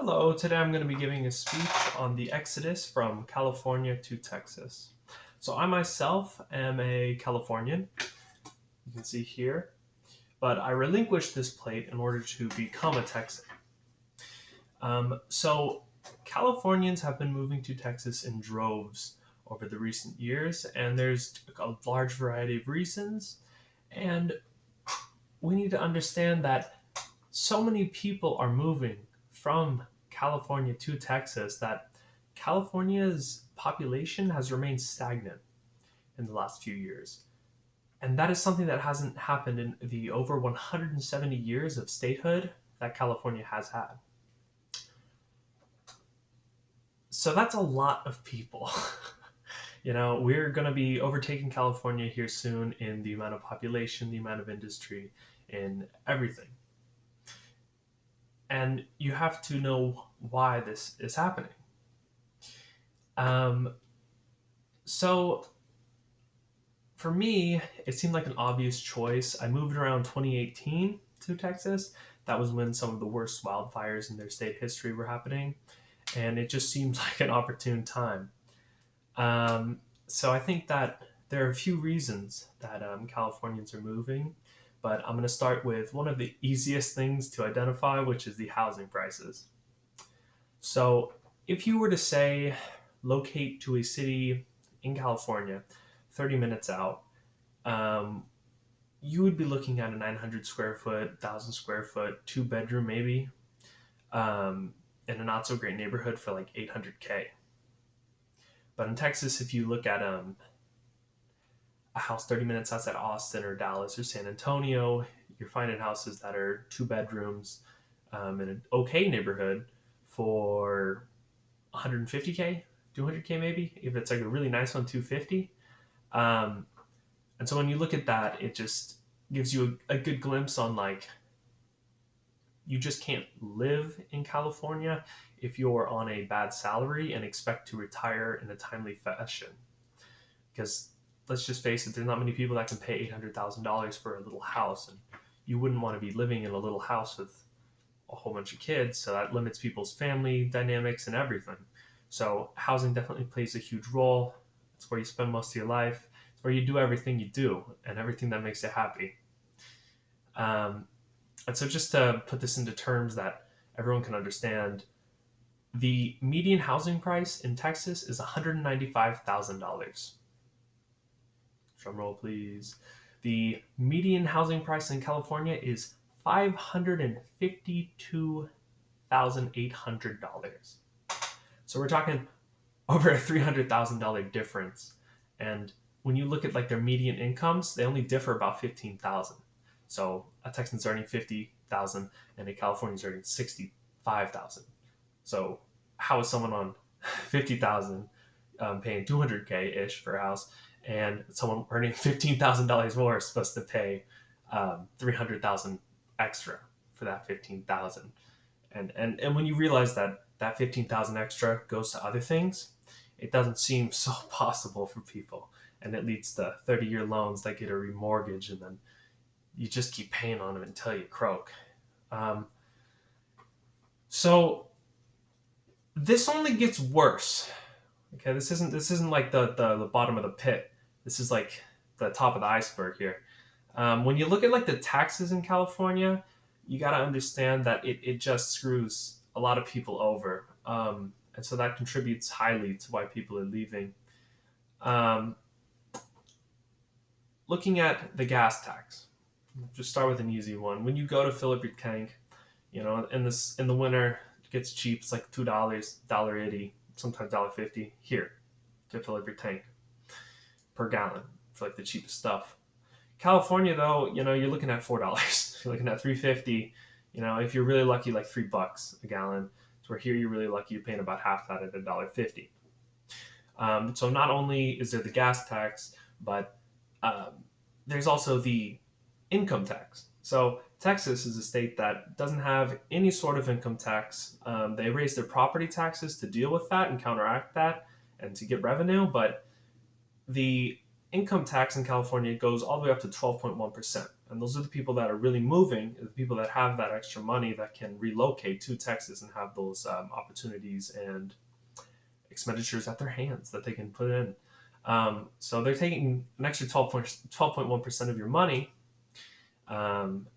Hello, today I'm going to be giving a speech on the exodus from California to Texas. So I myself am a Californian, you can see here, but I relinquished this plate in order to become a Texan. So Californians have been moving to Texas in droves over the recent years, and there's a large variety of reasons, and we need to understand that so many people are moving from California to Texas that California's population has remained stagnant in the last few years. And that is something that hasn't happened in the over 170 years of statehood that California has had. So that's a lot of people. We're going to be overtaking California here soon in the amount of population, the amount of industry, in everything. And you have to know why this is happening. Um, so for me, it seemed like an obvious choice. I moved around 2018 to Texas. That was when some of the worst wildfires in their state history were happening, and it just seemed like an opportune time. So I think that there are a few reasons that Californians are moving, but I'm going to start with one of the easiest things to identify, which is the housing prices. So if you were to say locate to a city in California, 30 minutes out, um, you would be looking at a 900 square foot, 1,000 square foot, two bedroom maybe, in a not so great neighborhood for like 800K. But in Texas, if you look at a house 30 minutes outside Austin or Dallas or San Antonio, you're finding houses that are two bedrooms in an okay neighborhood for 150K, 200K maybe. If it's like a really nice one, 250. And so when you look at that, it just gives you a good glimpse on like you just can't live in California if you're on a bad salary and expect to retire in a timely fashion. Because let's just face it, there's not many people that can pay $800,000 for a little house, and you wouldn't want to be living in a little house with a whole bunch of kids, so that limits people's family dynamics and everything. So housing definitely plays a huge role. It's where you spend most of your life. It's where you do everything you do and everything that makes you happy. Um, and so just to put this into terms that everyone can understand, the median housing price in Texas is $195,000. Drum roll, please. The median housing price in California is $552,800. So we're talking over a $300,000 difference. And when you look at like their median incomes, they only differ about 15,000. So a Texan's earning 50,000 and a Californian's earning 65,000. So how is someone on 50,000 paying 200K ish for a house, and someone earning $15,000 more is supposed to pay 300,000 extra for that 15,000? And when you realize that that 15,000 extra goes to other things, it doesn't seem so possible for people, and it leads to 30-year loans that get a remortgage, and then you just keep paying on them until you croak. Um, so this only gets worse. Okay, this isn't like the bottom of the pit. This is like the top of the iceberg here. When you look at like the taxes in California, you got to understand that it just screws a lot of people over, and so that contributes highly to why people are leaving. Um, Looking at the gas tax, just start with an easy one. When you go to fill up your tank, in the winter it gets cheap. It's like $2, $1.80, sometimes $1.50 here to fill up your tank per gallon for like the cheapest stuff. California though, you're looking at $4. You're looking at 350. If you're really lucky, like $3 a gallon. So where here you're really lucky, you're paying about half that at $1.50. So not only is there the gas tax, but um, there's also the income tax. So Texas is a state that doesn't have any sort of income tax. They raise their property taxes to deal with that and counteract that and to get revenue, but the income tax in California goes all the way up to 12.1%. And those are the people that are really moving, the people that have that extra money that can relocate to Texas and have those opportunities and expenditures at their hands that they can put in. So they're taking an extra 12.1% of your money. Um,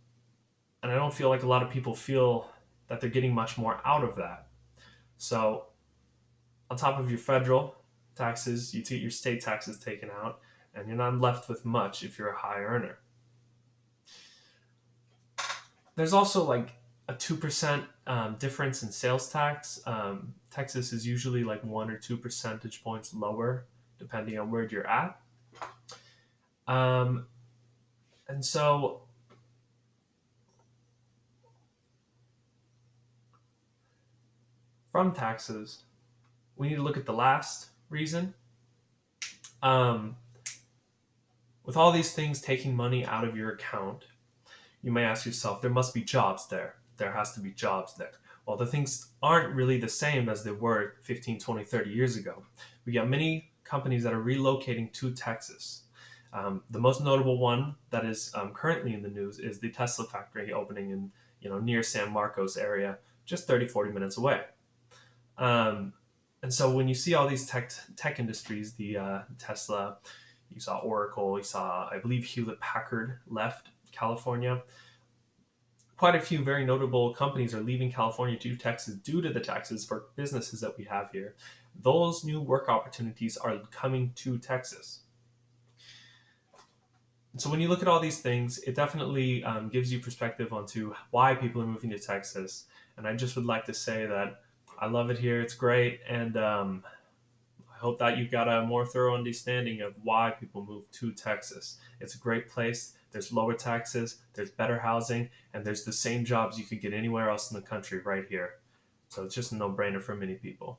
and I don't feel like a lot of people feel that they're getting much more out of that. So on top of your federal taxes, you get your state taxes taken out, and you're not left with much if you're a high earner. There's also like a 2% difference in sales tax. Texas is usually like 1 or 2 percentage points lower, depending on where you're at. Um, and so from taxes, we need to look at the last reason. Um, with all these things taking money out of your account, you may ask yourself, there must be jobs there. There has to be jobs there. Well, the things aren't really the same as they were 15, 20, 30 years ago. We got many companies that are relocating to Texas. The most notable one that is currently in the news is the Tesla factory opening in near San Marcos area, just 30, 40 minutes away. Um, and so when you see all these tech industries, the Tesla, you saw Oracle, you saw, I believe, Hewlett Packard left California. Quite a few very notable companies are leaving California to Texas due to the taxes for businesses that we have here. Those new work opportunities are coming to Texas. So when you look at all these things, it definitely gives you perspective onto why people are moving to Texas. And I just would like to say that I love it here. It's great. And I hope that you've got a more thorough understanding of why people move to Texas. It's a great place. There's lower taxes, there's better housing, and there's the same jobs you could get anywhere else in the country right here. So it's just a no-brainer for many people.